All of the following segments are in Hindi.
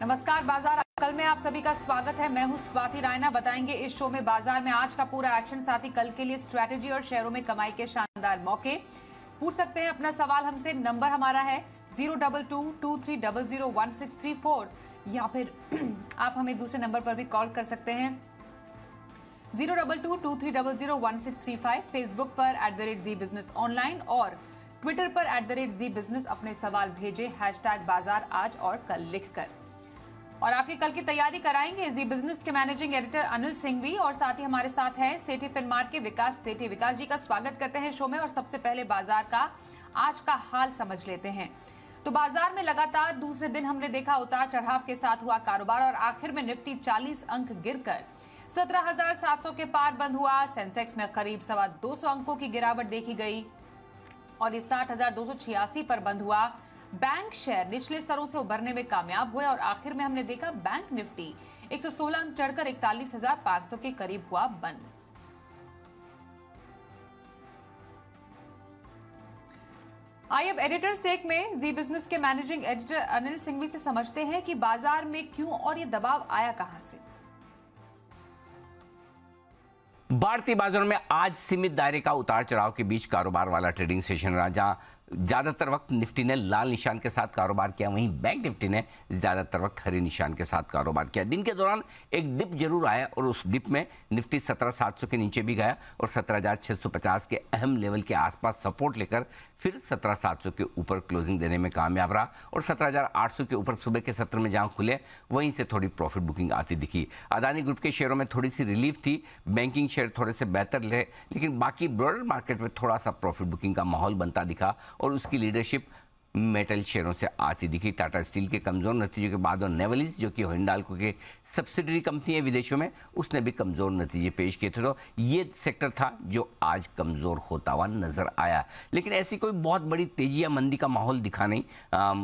नमस्कार, बाजार कल में आप सभी का स्वागत है। मैं हूं स्वाति रायना। बताएंगे इस शो में बाजार में आज का पूरा एक्शन, साथ ही कल के लिए स्ट्रैटेजी और शेयरों में कमाई के शानदार मौके। पूछ सकते हैं अपना सवाल हमसे। नंबर हमारा है 02223001634 या फिर आप हमें दूसरे नंबर पर भी कॉल कर सकते हैं 02223001635। फेसबुक पर @ZEE Business ऑनलाइन और ट्विटर पर @ZEE Business अपने सवाल भेजे #बाजार आज और कल लिखकर। और आपकी कल की तैयारी कराएंगे जी बिजनेस के मैनेजिंग एडिटर अनिल सिंघवी, और साथ ही हमारे साथ हैं सेठी फिनमार्ट के विकास सेठी। विकास जी का स्वागत करते हैं शो में। और सबसे पहले बाजार का आज का हाल समझ लेते हैं। तो बाजार में लगातार दूसरे दिन हमने देखा उतार चढ़ाव के साथ हुआ कारोबार, और आखिर में निफ्टी 40 अंक गिरकर 17,700 के पार बंद हुआ। सेंसेक्स में करीब 200 अंकों की गिरावट देखी गई और ये 60,286 पर बंद हुआ। बैंक शेयर निचले स्तरों से उबरने में कामयाब हुए और आखिर में हमने देखा बैंक निफ्टी 116 अंक चढ़कर 41,500 के करीब हुआ बंद। आइए अब एडिटर्स टेक में जी बिजनेस के मैनेजिंग एडिटर अनिल सिंघवी से समझते हैं कि बाजार में क्यों और ये दबाव आया कहां से। भारतीय बाजारों में आज सीमित दायरे का उतार चढ़ाव के बीच कारोबार वाला ट्रेडिंग सेशन रहा, जहां ज्यादातर वक्त निफ्टी ने लाल निशान के साथ कारोबार किया, वहीं बैंक निफ्टी ने ज्यादातर वक्त हरे निशान के साथ कारोबार किया। दिन के दौरान एक डिप जरूर आया और उस डिप में निफ्टी 17,700 के नीचे भी गया और 17,650 के अहम लेवल के आसपास सपोर्ट लेकर फिर 17,700 के ऊपर क्लोजिंग देने में कामयाब रहा और 17,800 के ऊपर सुबह के सत्र में जहां खुले वहीं से थोड़ी प्रॉफिट बुकिंग आती दिखी। अदानी ग्रुप के शेयरों में थोड़ी सी रिलीफ थी, बैंकिंग शेयर थोड़े से बेहतर रहे, लेकिन बाकी ब्रॉडर मार्केट में थोड़ा सा प्रॉफिट बुकिंग का माहौल बनता दिखा और उसकी लीडरशिप मेटल शेयरों से आती दिखी। टाटा स्टील के कमजोर नतीजों के बाद और नेवलिस जो कि हिंडाल्को के सब्सिडरी कंपनी है विदेशों में, उसने भी कमजोर नतीजे पेश किए थे। तो ये सेक्टर था जो आज कमजोर होता हुआ नजर आया, लेकिन ऐसी कोई बहुत बड़ी तेजी या मंदी का माहौल दिखा नहीं।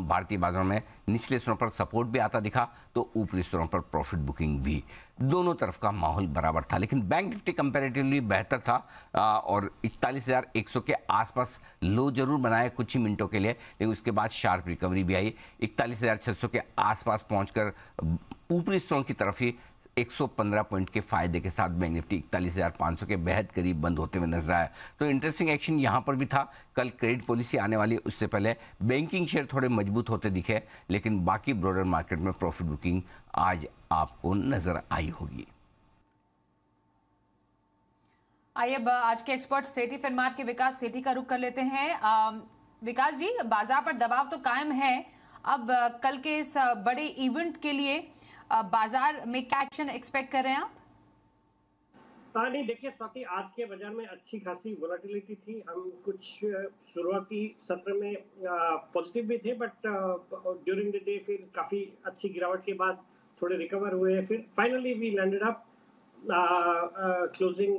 भारतीय बाजारों में निचले स्तरों पर सपोर्ट भी आता दिखा तो ऊपरी स्तरों पर प्रॉफिट बुकिंग भी, दोनों तरफ का माहौल बराबर था। लेकिन बैंक निफ्टी कंपैरेटिवली बेहतर था और 41,100 के आसपास लो जरूर बनाया कुछ ही मिनटों के लिए, लेकिन उसके बाद शार्प रिकवरी भी आई। 41,600 के आसपास पहुंचकर ऊपरी स्तरों की तरफ ही 115 पॉइंट के फायदे के साथ बैंक निफ्टी 41,500 के बेहद करीब बंद होते हुए नजर आया। तो इंटरेस्टिंग एक्शन यहां पर भी था। कल क्रेडिट पॉलिसी आने वाली, उससे पहले बैंकिंग शेयर थोड़े मजबूत होते दिखे, लेकिन बाकी ब्रॉडर मार्केट में प्रॉफिट बुकिंग आज आपको नजर आई होगी। आइए अब आज के एक्सपर्ट सेठी फिनमार्ट के विकास सेठी का रुख कर लेते हैं। विकास जी, बाजार पर दबाव तो कायम है। अब कल के इस बड़े इवेंट के लिए बाजार में क्या एक्शन एक्सपेक्ट कर रहे हैं आप? नहीं, देखिए स्वाति, आज के बाजार में अच्छी खासी वोलेटिलिटी थी। हम कुछ शुरुआती सत्र में पॉजिटिव भी थे, बट ड्यूरिंग द डे फिर काफी अच्छी गिरावट के बाद थोड़े रिकवर हुए। फिर finally we landed up closing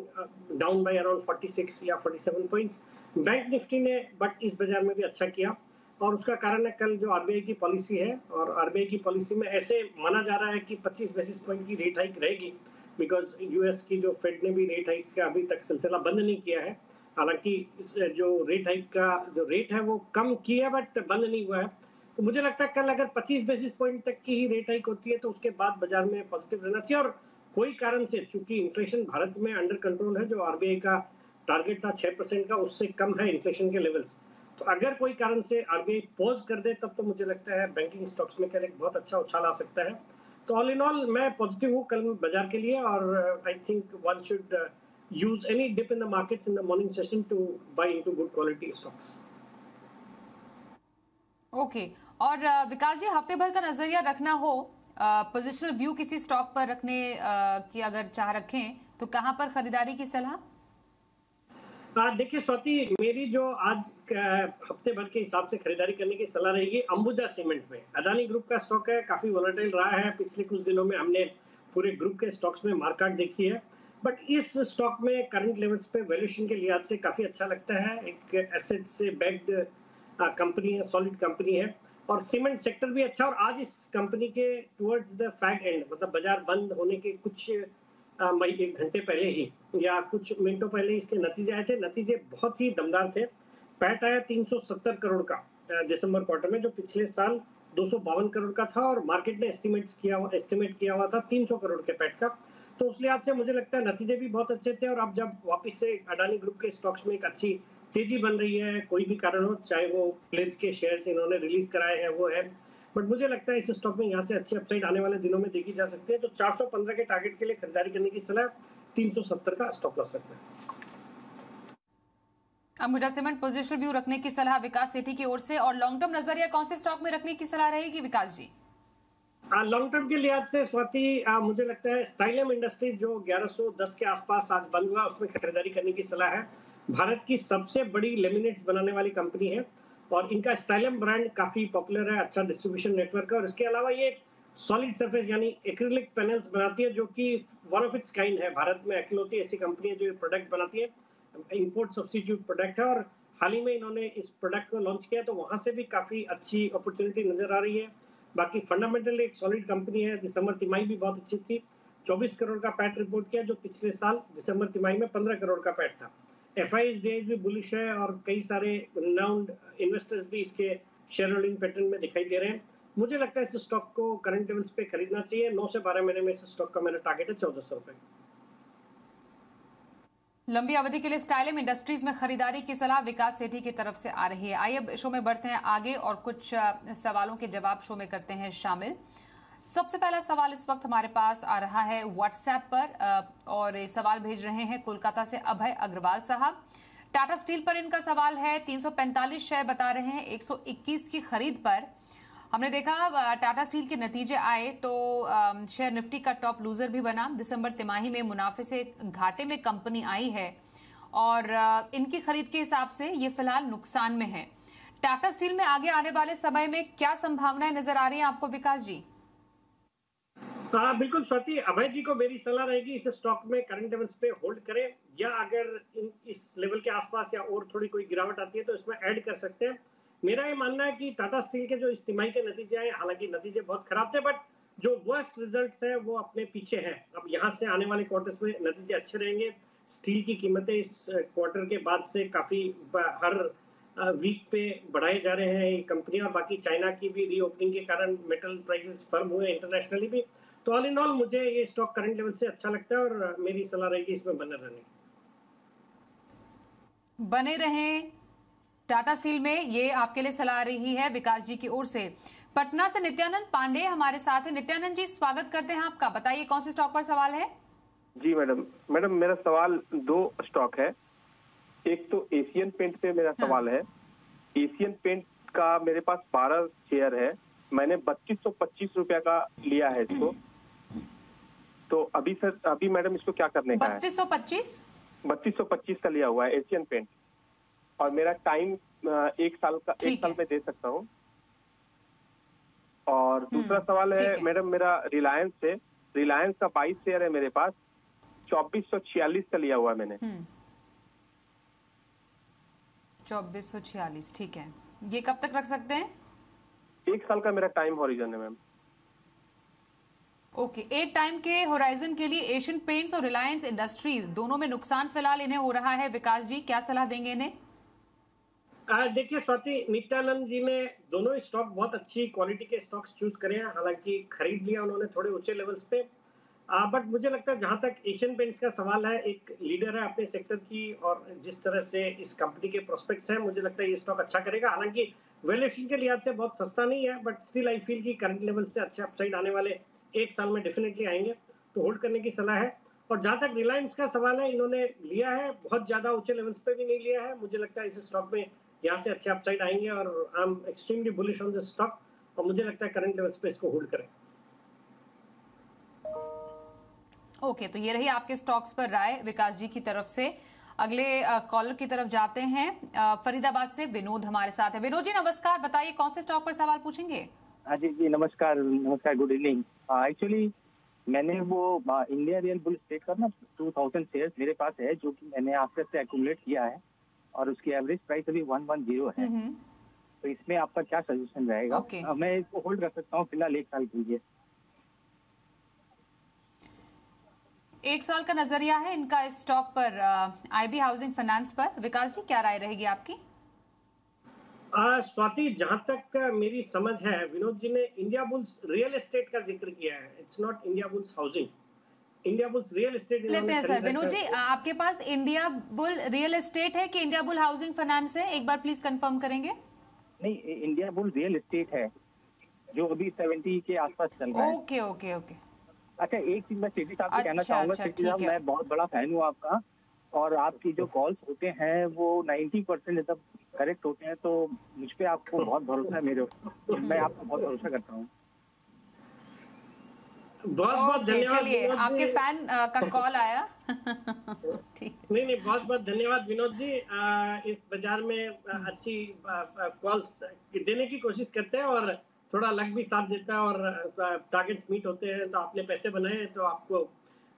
down by around 46 या 47 पॉइंट्स। बैंक निफ्टी ने बट इस बाजार में भी अच्छा किया और उसका कारण है कल जो आरबीआई की पॉलिसी है, और आरबीआई की पॉलिसी में ऐसे माना जा रहा है कि 25 बेसिस पॉइंट की रेट हाइक रहेगी, बिकॉज यूएस की जो फेड ने भी रेट हाइक्स का अभी तक सिलसिला बंद नहीं किया है। हालांकि जो रेट हाइक का जो रेट है वो कम किया बट बंद नहीं हुआ है। तो मुझे लगता है कल अगर 25 बेसिस पॉइंट तक की ही रेट हाइक होती है तो उसके बाद बाजार में पॉजिटिव रहना चाहिए। और कोई कारण से, चूंकि इन्फ्लेशन भारत में अंडर कंट्रोल है, जो आरबीआई का टारगेट था 6% का, उससे कम है इन्फ्लेशन के लेवल्स, तो अगर कोई कारण से आरबीआई पॉज कर दे तब तो मुझे लगता है बैंकिंग स्टॉक्स में कल एक बहुत अच्छा उछाल आ सकता है। तो ऑल इन ऑल मैं पॉजिटिव हूँ कल बाजार के लिए, और I think one should use any dip in the markets in the morning session to buy into good quality stocks. Okay, और विकास जी, हफ्ते भर का नजरिया रखना हो, पोजिशनल व्यू किसी स्टॉक पर रखने की अगर चाह रखें तो कहां पर खरीदारी की सलाह? देखिए स्वाति, मेरी जो आज हफ्ते भर के हिसाब से खरीदारी करने की सलाह रहेगी अंबुजा सीमेंट में। अदानी ग्रुप का स्टॉक है, काफी वोलेटाइल रहा है। पिछले कुछ दिनों में हमने पूरे ग्रुप के स्टॉक्स में मार्केट देखी है, बट इस स्टॉक में करंट लेवल्स पे वैल्यूएशन के लिहाज से काफी अच्छा लगता है। एक एसेट से बैक्ड कंपनी है, सॉलिड कंपनी है, और सीमेंट सेक्टर भी अच्छा। और आज इस कंपनी के टुवर्ड्स द फैग एंड, मतलब बाजार बंद होने के कुछ एक घंटे पहले ही या कुछ मिनटों पहले इसके नतीजे आए थे। नतीजे बहुत ही दमदार थे। पैट आया 370 करोड़ का दिसंबर क्वार्टर में, जो पिछले साल 252 करोड़ का था और मार्केट ने एस्टिमेट किया हुआ था 300 करोड़ के पैट का। तो उस लिहाज से मुझे लगता है नतीजे भी बहुत अच्छे थे और अब जब वापस से अडानी ग्रुप के स्टॉक्स में एक अच्छी तेजी बन रही है, कोई भी कारण हो, चाहे वो प्लेज के शेयर्स इन्होंने रिलीज कराए हैं वो है, बट मुझे लगता है इस स्टॉक में यहाँ से अच्छी अपसाइड आने वाले दिनों में देखी जा सकती है। तो 415 के टारगेट के लिए खरीदारी करने की सलाह, 370 का स्टॉप लॉस रखना है। अंबुजा सीमेंट पोजिशन व्यू रखने की सलाह विकास सेठी की ओर से, और लॉन्ग टर्म नजरिया कौन से स्टॉक में रखने की सलाह रहेगी विकास जी? लॉन्ग टर्म के लिहाज से स्वाति, मुझे लगता है स्टाइलम इंडस्ट्रीज जो 1110 के आसपास आज बंद हुआ, उसमें खरीदारी करने की सलाह है। भारत की सबसे बड़ी लेमिनेट्स बनाने वाली कंपनी है और इनका स्टाइलम ब्रांड काफी पॉपुलर है, अच्छा डिस्ट्रीब्यूशन नेटवर्क है और इसके अलावा ये सॉलिड सरफेस यानी एक्रिलिक पैनल्स बनाती है जो कि वन ऑफ इट्स काइंड है। भारत में अकेलौती ऐसी कंपनी है जो ये प्रोडक्ट बनाती है, इंपोर्ट सब्स्टिट्यूट प्रोडक्ट है और हाल ही में इन्होंने इस प्रोडक्ट को लॉन्च किया, तो वहां से भी काफी अच्छी अपॉर्चुनिटी नजर आ रही है। बाकी फंडामेंटली एक सॉलिड कंपनी है। दिसंबर तिमाही भी बहुत अच्छी थी, 24 करोड़ का पैट रिपोर्ट किया जो पिछले साल दिसंबर तिमाही में 15 करोड़ का पैट था। FIs भी बुलिश है और कई सारे रिनाउंड इन्वेस्टर्स भी इसके शेयर होल्डिंग पैटर्न में दिखाई दे रहे हैं। मुझे लगता है इस स्टॉक को करंट लेवल्स पे खरीदना चाहिए। 9 से 12 महीने में इस स्टॉक का मेरा टारगेट है 1400 रुपए। लंबी अवधि के लिए स्टाइलम इंडस्ट्रीज में खरीदारी की सलाह विकास सेठी की तरफ से आ रही है। आइए अब शो में बढ़ते हैं आगे और कुछ सवालों के जवाब शो में करते हैं शामिल। सबसे पहला सवाल इस वक्त हमारे पास आ रहा है व्हाट्सएप पर और ये सवाल भेज रहे हैं कोलकाता से अभय अग्रवाल साहब। टाटा स्टील पर इनका सवाल है, 345 शेयर बता रहे हैं 121 की खरीद पर। हमने देखा टाटा स्टील के नतीजे आए तो शेयर निफ्टी का टॉप लूजर भी बना। दिसंबर तिमाही में मुनाफे से घाटे में कंपनी आई है और इनकी खरीद के हिसाब से ये फिलहाल नुकसान में है। टाटा स्टील में आगे आने वाले समय में क्या संभावनाएं नजर आ रही हैं आपको विकास जी? बिल्कुल स्वाति, अभय जी को मेरी सलाह रहेगी इस स्टॉक में करंट लेवल्स पे होल्ड करें या अगर इस लेवल के आसपास या और थोड़ी कोई गिरावट आती है तो इसमें ऐड कर सकते हैं। मेरा ये मानना है कि टाटा स्टील के जो इस तिमाही के नतीजे आए, हालांकि नतीजे बहुत खराब थे, बट जो वर्स्ट रिजल्ट्स हैं वो अपने पीछे हैं। अब यहाँ से आने वाले क्वार्टर्स में नतीजे अच्छे रहेंगे। स्टील की कीमतें इस क्वार्टर के बाद से काफी हर वीक पे बढ़ाए जा रहे हैं ये कंपनी, और बाकी चाइना की भी रीओपनिंग के कारण मेटल प्राइसेस फर्म हुए इंटरनेशनली भी। तो ऑल इन ऑल मुझे ये स्टॉक करंट लेवल से अच्छा लगता है और मेरी सलाह रहेगी इसमें बने रहें टाटा स्टील में, ये आपके लिए सलाह रही है विकास जी की ओर से। पटना से नित्यानंद पांडे हमारे साथ है। नित्यानंद जी स्वागत करते हैं आपका, बताइए कौन से स्टॉक पर सवाल है? जी मैडम मेरा सवाल 2 स्टॉक है। एक तो एशियन पेंट पे मेरा सवाल है। एशियन पेंट का मेरे पास 12 शेयर है, मैंने 3225 रुपया का लिया है इसको। तो अभी मैडम इसको क्या करने का है? 3225 का लिया हुआ है एशियन पेंट और मेरा टाइम 1 साल में दे सकता हूँ। और दूसरा सवाल है मैडम मेरा रिलायंस से। रिलायंस का 22 शेयर है मेरे पास, 2446 का लिया हुआ है मैंने। 2446, ठीक है। ये कब तक रख सकते हैं? 1 साल का मेरा टाइम हॉरिजन है मैम। ओके, एक टाइम के होराइजन के लिए एशियन पेंट्स और रिलायंस इंडस्ट्रीज दोनों में नुकसान फिलहाल इन्हें हो रहा है। विकास जी क्या सलाह देंगे इन्हें? देखिए स्वाति, नित्यानंद जी ने दोनों स्टॉक बहुत अच्छी क्वालिटी के स्टॉक्स चूज करे हैं, हालांकि खरीद लिया उन्होंने थोड़े ऊंचे लेवल्स पे, बट मुझे लगता है जहां तक एशियन पेंट्स का सवाल है, एक लीडर है अपने सेक्टर की और जिस तरह से इस कंपनी के प्रोस्पेक्ट्स हैं, मुझे लगता है ये स्टॉक अच्छा करेगा। हालांकि वैल्यूएशन के लिहाज से बहुत सस्ता नहीं है, बट स्टिल आई फील की करंट लेवल से अच्छे अपसाइड आने वाले 1 साल में डेफिनेटली आएंगे, तो होल्ड करने की सलाह है। और जहां तक रिलायंस का सवाल है, इन्होंने लिया है, बहुत ज्यादा ऊंचे लेवल्स पे भी नहीं लिया है। मुझे लगता है इस स्टॉक में यहाँ से अच्छे अपसाइड आएंगे और I am extremely bullish on this stock और मुझे लगता है करंट लेवल्स पे इसको होल्ड करें। ओके, तो ये रही आपके स्टॉक्स पर राय विकास जी की तरफ से। अगले कॉलर की तरफ जाते हैं। फरीदाबाद से विनोद हमारे साथ है। विनोद जी नमस्कार, बताइए कौन से स्टॉक पर सवाल पूछेंगे? हाँ जी नमस्कार, गुड इवनिंग। एक्चुअली मैंने वो इंडिया रियल बुल स्टेट का ना 2000 शेयर्स मेरे पास है, जो कि मैंने आफ्टर से एक्यूमुलेट किया है और उसकी एवरेज प्राइस अभी 110 है। तो इसमें आपका क्या सजेशन रहेगा? मैं इसको होल्ड कर सकता हूँ फिलहाल 1 साल के लिए। 1 साल का नजरिया है इनका इस स्टॉक पर, IB हाउसिंग फाइनेंस पर। विकास जी क्या राय रहेगी आपकी? स्वाति, जहां तक मेरी समझ है, विनोद जी ने इंडिया बुल्स रियल एस्टेट का जिक्र किया है, it's not India bulls housing. India bulls real estate लेते हैं सर। विनोद जी, आपके पास इंडिया बुल रियल एस्टेट है कि इंडिया बुल हाउसिंग फाइनेंस है, एक बार प्लीज कंफर्म करेंगे। नहीं, इंडिया बुल रियल एस्टेट है जो अभी 70 के आसपास चल रहा है। Okay okay okay. अच्छा, एक चीज मैं सेठी साहब से कहना चाहूंगा। अच्छा, सेठी साहब, मैं बहुत बड़ा फैन हूँ आपका, और आपकी जो कॉल्स होते हैं वो 90% एकदम करेक्ट होते हैं, तो मुझ पे आपको बहुत भरोसा है। मैं आपको बहुत भरोसा करता हूँ। बहुत बहुत धन्यवाद। चलिए, आपके फैन का कॉल आया। ठीक। नहीं, बहुत बहुत धन्यवाद विनोद जी। इस बाजार में अच्छी कॉल्स देने की कोशिश करते हैं और थोड़ा लक भी साथ देता है और टारगेट्स मीट होते हैं, तो आपने पैसे बनाए तो आपको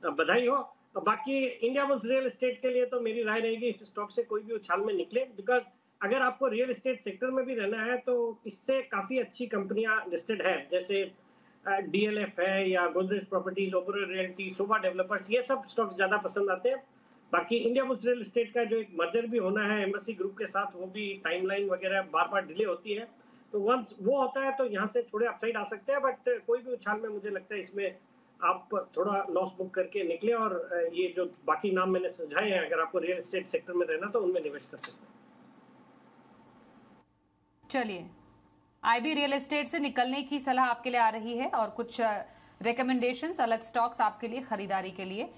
बधाई हो। बाकी इंडिया बुल्स रियल एस्टेट के लिए तो मेरी राय रहेगी, इस स्टॉक से कोई भी उछाल में निकले, बिकॉज अगर आपको रियल एस्टेट सेक्टर में भी रहना है तो इससे काफी अच्छी कंपनियां लिस्टेड है, जैसे डीएलएफ है या गोदरेज प्रॉपर्टीज, ओबेरॉय रियल्टी, शोभा डेवलपर्स, ये सब स्टॉक्स ज्यादा पसंद आते हैं। बाकी इंडिया बुल्स रियल एस्टेट का जो एक मर्जर भी होना है एम्बेसी ग्रुप के साथ, वो भी टाइमलाइन वगैरह बार बार डिले होती है, तो वंस वो होता है तो यहाँ से थोड़े अपसाइड आ सकते हैं, बट कोई भी उछाल में मुझे लगता है इसमें आप थोड़ा लॉस बुक करके निकले, और ये जो बाकी नाम मैंने समझाए हैं, अगर आपको रियल एस्टेट सेक्टर में रहना तो उनमें निवेश कर सकते हैं। चलिए, आईबी रियल एस्टेट से निकलने की सलाह आपके लिए आ रही है और कुछ रिकमेंडेशंस, अलग स्टॉक्स आपके लिए खरीदारी के लिए।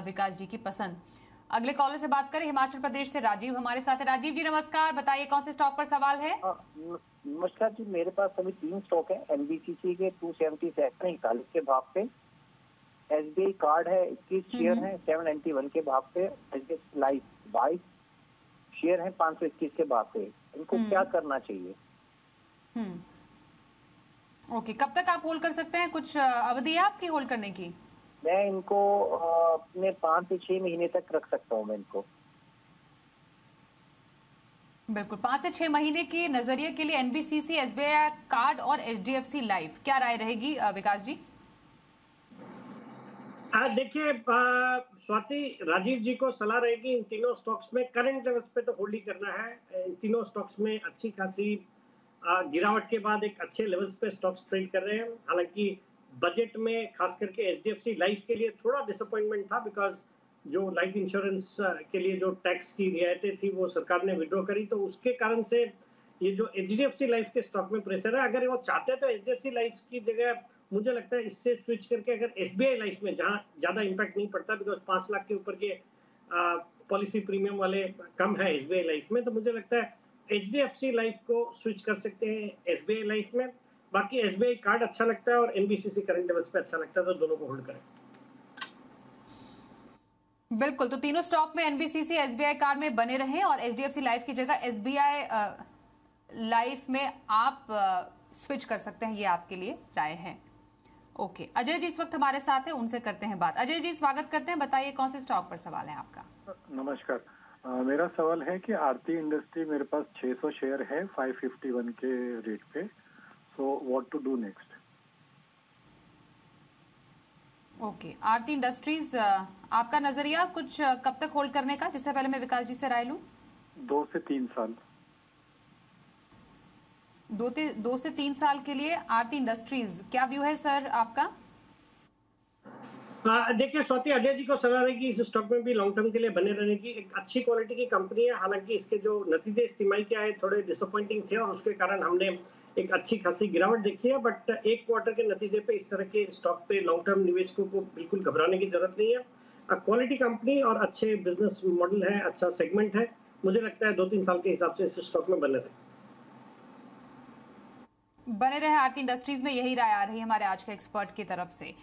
विकास जी की पसंद। अगले कॉलर से बात करें, हिमाचल प्रदेश से राजीव हमारे साथ है। राजीव जी नमस्कार, बताइए कौन से स्टॉक पर सवाल है? नमस्कार जी, मेरे पास अभी 3 स्टॉक है। एनबीसीसी के 270 के भाव पे, एसबीआई कार्ड है 21 शेयर है 791 के भाव पे, एचडीएफसी लाइफ 22 शेयर है 521 के भाव पे। इनको क्या करना चाहिए? ओके, कब तक आप होल्ड कर सकते हैं? कुछ अवधि है आपकी होल्ड करने की? मैं इनको अपने 5 से 6 महीने तक रख सकता हूँ मैं इनको। बिल्कुल, 5 से 6 महीने के नजरिए के लिए एनबीसीसी, एसबीआई कार्ड और एचडीएफसी लाइफ, क्या राय रहेगी विकास जी? देखिए स्वाति, राजीव जी को सलाह रहेगी इन तीनों स्टॉक्स में करंट लेवल्स पे तो होल्ड ही करना है। इन तीनों स्टॉक्स में अच्छी खासी गिरावट के बाद एक अच्छे लेवल्स पे स्टॉक्स ट्रेड कर रहे हैं। हालांकि बजट में खास करके एचडीएफसी लाइफ के लिए थोड़ा डिसअपॉइंटमेंट था, बिकॉज जो लाइफ इंश्योरेंस के लिए जो टैक्स की रियायतें थी वो सरकार ने विड्रॉ करी, तो उसके कारण से ये जो एचडीएफसी लाइफ के स्टॉक में प्रेशर है। अगर वो चाहते हैं तो एचडीएफसी लाइफ की जगह मुझे लगता है इससे स्विच करके अगर एसबीआई लाइफ में, जहां ज्यादा इंपैक्ट नहीं पड़ता बिकॉज 5 लाख के ऊपर के पॉलिसी प्रीमियम वाले कम है एसबीआई लाइफ में, तो मुझे लगता है एचडीएफसी लाइफ को स्विच कर सकते हैं एसबीआई लाइफ में। बाकी एसबीआई कार्ड अच्छा लगता है और एनबीसीसी करंट लेवल्स पे अच्छा लगता है, तो दोनों को होल्ड करें। बिल्कुल, तो तीनों स्टॉक में एनबीसीसी, एसबीआई कार्ड में बने रहें और एचडीएफसी लाइफ की जगह एसबीआई लाइफ में आप स्विच कर सकते हैं, ये आपके लिए राय है। ओके, अजय जी इस वक्त हमारे साथ हैं, उनसे करते हैं बात। अजय जी स्वागत करते हैं, बताइए कौन से स्टॉक पर सवाल है आपका? नमस्कार, मेरा सवाल है कि आरती इंडस्ट्री मेरे पास 600 शेयर है 551 के रेट पे, so what to do next? Okay, Aarti Industries, आपका नजरिया कुछ कब तक होल्ड करने का, जिससे पहले मैं विकास जी से राय लूं? 2 से 3 साल। 2 से 3 साल के लिए आरती इंडस्ट्रीज, क्या व्यू है सर आपका? देखिए स्वाति, अजय जी को सलाह रहेगी इस स्टॉक में भी लॉन्ग टर्म के लिए बने रहने की। एक अच्छी क्वालिटी की कंपनी है, हालांकि इसके जो नतीजे इस तिमाही के आए थोड़े डिसअपॉइंटिंग थे और उसके कारण हमने एक अच्छी खासी गिरावट देखी है, बट एक क्वार्टर के नतीजे पे इस तरह के स्टॉक पे लॉन्ग टर्म निवेशकों को बिल्कुल घबराने की जरूरत नहीं है। क्वालिटी कंपनी और अच्छे बिजनेस मॉडल है, अच्छा सेगमेंट है, मुझे लगता है 2-3 साल के हिसाब से इस स्टॉक में बने रहे आरती इंडस्ट्रीज में, यही राय आ रही है हमारे आज के एक्सपर्ट की तरफ से।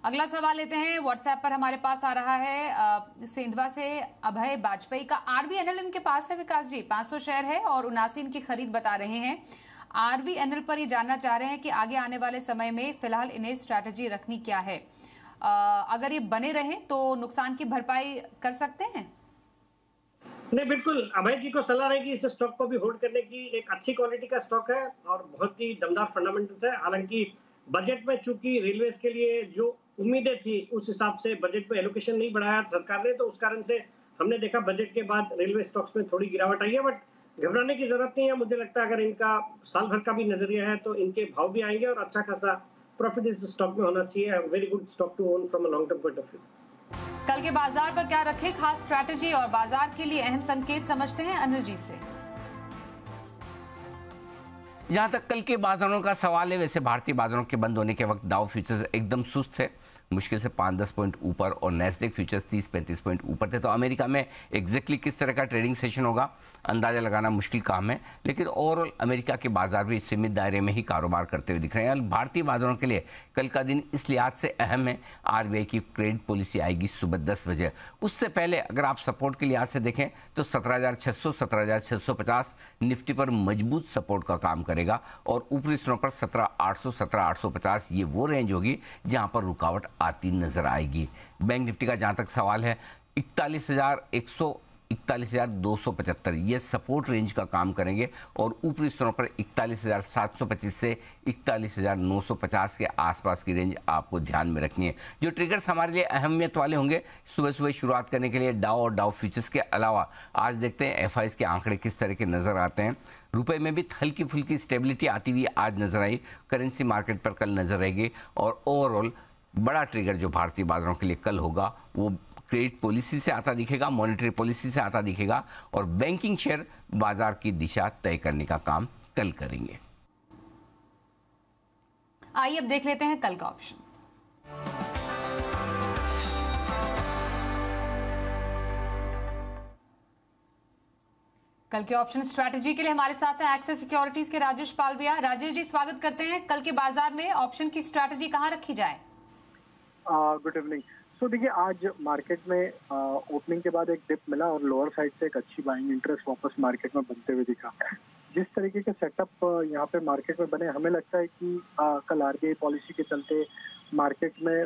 अगला सवाल लेते हैं, व्हाट्सएप पर हमारे पास आ रहा है सेंधवा से अभय बाजपेयी का। आरवीएनएल इनके पास है विकास जी, 500 शेयर है और 79 इनकी खरीद बता रहे हैं। आरवीएनएल पर ये जानना चाह रहे हैं कि आगे आने वाले समय में फिलहाल इन्हें स्ट्रैटेजी रखनी क्या है, अगर ये बने रहें तो नुकसान की भरपाई कर सकते हैं? नहीं, बिल्कुल अभय जी को सलाह रहेगी इस स्टॉक को भी होल्ड करने की। एक अच्छी क्वालिटी का स्टॉक है और बहुत ही दमदार फंडामेंटल्स है। हालांकि बजट में चूंकि रेलवेज के लिए जो उम्मीदें थी उस हिसाब से बजट में एलोकेशन नहीं बढ़ाया सरकार ने, तो उस कारण से हमने देखा बजट के बाद रेलवे स्टॉक्स में थोड़ी गिरावट आई है, बट घबराने की जरूरत नहीं है। मुझे लगता है अगर इनका साल भर का भी नजरिया है तो इनके भाव भी आएंगे और अच्छा खासा प्रॉफिट इस स्टॉक में होना चाहिए। Very good stock to own from a long term point of view. कल के बाजार पर क्या रखें खास स्ट्रैटेजी और बाजार के लिए अहम संकेत समझते हैं अनिल जी से। जहां तक कल के बाजारों का सवाल है, वैसे भारतीय बाजारों के बंद होने के वक्त डाउ फ्यूचर्स एकदम सुस्त है, मुश्किल से 5-10 पॉइंट ऊपर, और नैस्डैक फ्यूचर्स 30-35 पॉइंट ऊपर थे। तो अमेरिका में एग्जैक्टली किस तरह का ट्रेडिंग सेशन होगा अंदाजा लगाना मुश्किल काम है, लेकिन ओवरऑल अमेरिका के बाजार भी सीमित दायरे में ही कारोबार करते हुए दिख रहे हैं। भारतीय बाजारों के लिए कल का दिन इस लिहाज से अहम है, आरबीआई की क्रेडिट पॉलिसी आएगी सुबह 10 बजे। उससे पहले अगर आप सपोर्ट के लिहाज से देखें तो 17,600, 17,650 निफ्टी पर मजबूत सपोर्ट का काम करेगा, और ऊपरी स्तरों पर 17,800, 17,850 ये वो रेंज होगी जहां पर रुकावट आती नजर आएगी। बैंक निफ्टी का जहां तक सवाल है, 41,100, 41,275 ये सपोर्ट रेंज का काम करेंगे, और ऊपरी स्तरों पर 41,725 से 41,950 के आसपास की रेंज आपको ध्यान में रखनी है। जो ट्रिगर्स हमारे लिए अहमियत वाले होंगे सुबह सुबह शुरुआत करने के लिए, डाउ और डाउ फ्यूचर्स के अलावा आज देखते हैं एफआईज के आंकड़े किस तरह के नजर आते हैं। रुपए में भी हल्की फुल्की स्टेबिलिटी आती हुई आज नजर आई, करेंसी मार्केट पर कल नजर आएगी, और ओवरऑल बड़ा ट्रिगर जो भारतीय बाजारों के लिए कल होगा वो क्रेडिट पॉलिसी से आता दिखेगा, मॉनेटरी पॉलिसी से आता दिखेगा, और बैंकिंग शेयर बाजार की दिशा तय करने का काम कल करेंगे। आइए अब देख लेते हैं कल का ऑप्शन। कल के ऑप्शन स्ट्रैटेजी के लिए हमारे साथ हैं एक्सिस सिक्योरिटीज के राजेश पालविया। राजेश जी स्वागत करते हैं। कल के बाजार में ऑप्शन की स्ट्रैटेजी कहां रखी जाए? Good evening. तो देखिए, आज मार्केट में ओपनिंग के बाद एक डिप मिला और लोअर साइड से एक अच्छी बाइंग इंटरेस्ट वापस मार्केट में बनते हुए दिखा। जिस तरीके के सेटअप यहाँ पे मार्केट में बने, हमें लगता है कि कल आरबीआई पॉलिसी के चलते मार्केट में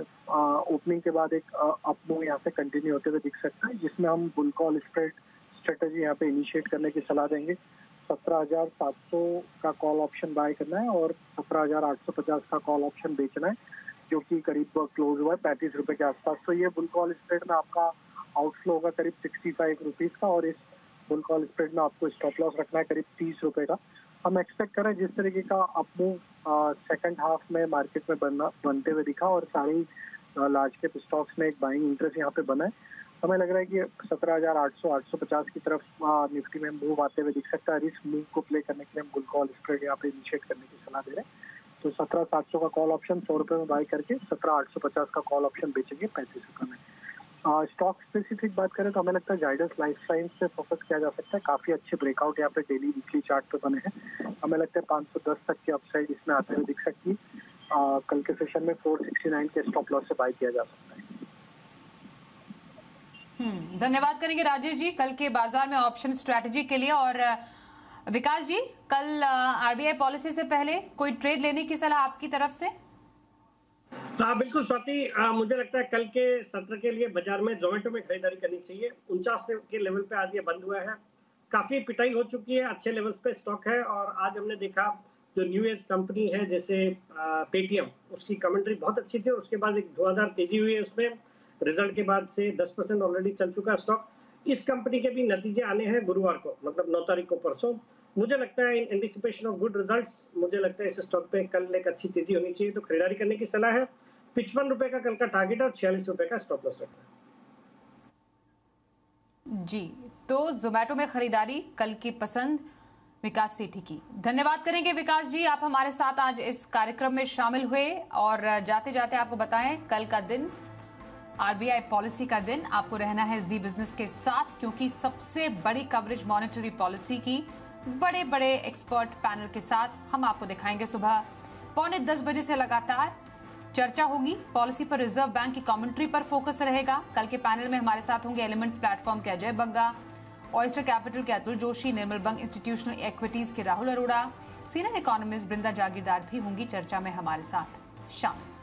ओपनिंग के बाद एक अप मूव यहाँ से कंटिन्यू होते हुए दिख सकता है, जिसमें हम बुल कॉल स्प्रेड स्ट्रेटेजी यहाँ पे इनिशिएट करने की सलाह देंगे। 17,700 का कॉल ऑप्शन बाय करना है और 17,850 का कॉल ऑप्शन बेचना है, जो कि करीब क्लोज हुआ है 35 रुपए के आसपास। तो ये बुल कॉल स्प्रेड में आपका आउटफ्लो होगा करीब 65 रुपीज का, और इस बुल कॉल स्प्रेड में आपको स्टॉप लॉस रखना है करीब 30 रुपए का। हम एक्सपेक्ट कर रहे हैं जिस तरीके का अप मूव सेकंड हाफ में मार्केट में बनते हुए दिखा, और सारे लार्ज कैप स्टॉक्स में एक बाइंग इंटरेस्ट यहाँ पे बना है। हमें लग रहा है कि 17,800, 850 की तरफ निफ्टी में मूव आते हुए दिख सकता है। रिस्क मूव को प्ले करने के लिए हम बुल कॉल स्प्रेड यहाँ पे इनिशिएट करने की सलाह दे रहे हैं। तो 17,700 का कॉल ऑप्शन 100 रुपए में बाय करके 17,850 का कॉल ऑप्शन बेचेंगे 35 रुपए में। स्टॉक स्पेसिफिक बात करें तो हमें लगता है जाइडस लाइफ साइंस पे फोकस किया जा सकता है। काफी अच्छे ब्रेकआउट यहाँ पे डेली वीकली चार्ट पे बने हैं। हमें लगता है 510 तक की अपसाइड इसमें आते हुए दिख सकती है। कल के सेशन में 469 के स्टॉप लॉस से बाय किया जा सकता है। धन्यवाद करेंगे राजेश जी कल के बाजार में ऑप्शन स्ट्रैटेजी के लिए। और विकास जी, कल आरबीआई पॉलिसी से पहले कोई ट्रेड लेने की सलाह आपकी तरफ से? हाँ बिल्कुल स्वाति, मुझे लगता है कल के सत्र के लिए बाजार में जोमेटो में खरीदारी करनी चाहिए। 49 के लेवल पे आज ये बंद हुआ है, काफी पिटाई हो चुकी है, अच्छे लेवल्स पे स्टॉक है। और आज हमने देखा जो न्यू एज कंपनी है जैसे पेटीएम, उसकी कमेंट्री बहुत अच्छी थी और उसके बाद एक धुआंधार तेजी हुई है उसमें। रिजल्ट के बाद से 10% ऑलरेडी चल चुका स्टॉक। इस कंपनी के भी नतीजे आने हैं गुरुवार को, मतलब 9 तारीख को, परसों। मुझे लगता है in anticipation of good results, मुझे लगता है इस स्टॉक पे कल एक अच्छी तेजी होनी चाहिए, तो खरीदारी करने की सलाह है। 55 रुपए का कल का टारगेट और 46 रुपए का स्टॉप लॉस रखना है। जी, तो जोमेटो में खरीदारी कल की पसंद विकास सेठी की। धन्यवाद करेंगे विकास जी, आप हमारे साथ आज इस कार्यक्रम में शामिल हुए। और जाते जाते आपको बताएं, कल का दिन आरबीआई पॉलिसी का दिन। आपको रहना है जी बिजनेस के साथ, क्योंकि सबसे बड़ी कवरेज मॉनेटरी पॉलिसी की बड़े बड़े एक्सपर्ट पैनल के साथ हम आपको दिखाएंगे। सुबह 9:45 बजे से लगातार चर्चा होगी पॉलिसी पर। रिजर्व बैंक की कमेंट्री पर फोकस रहेगा। कल के पैनल में हमारे साथ होंगे एलिमेंट्स प्लेटफॉर्म के अजय बग्गा, ऑयस्टर कैपिटल के अतुल जोशी, निर्मल बंग इंस्टीट्यूशनल इक्विटीज के राहुल अरोड़ा, सीनियर इकोनॉमिस्ट बृंदा जागीरदार भी होंगी चर्चा में हमारे साथ शामिल।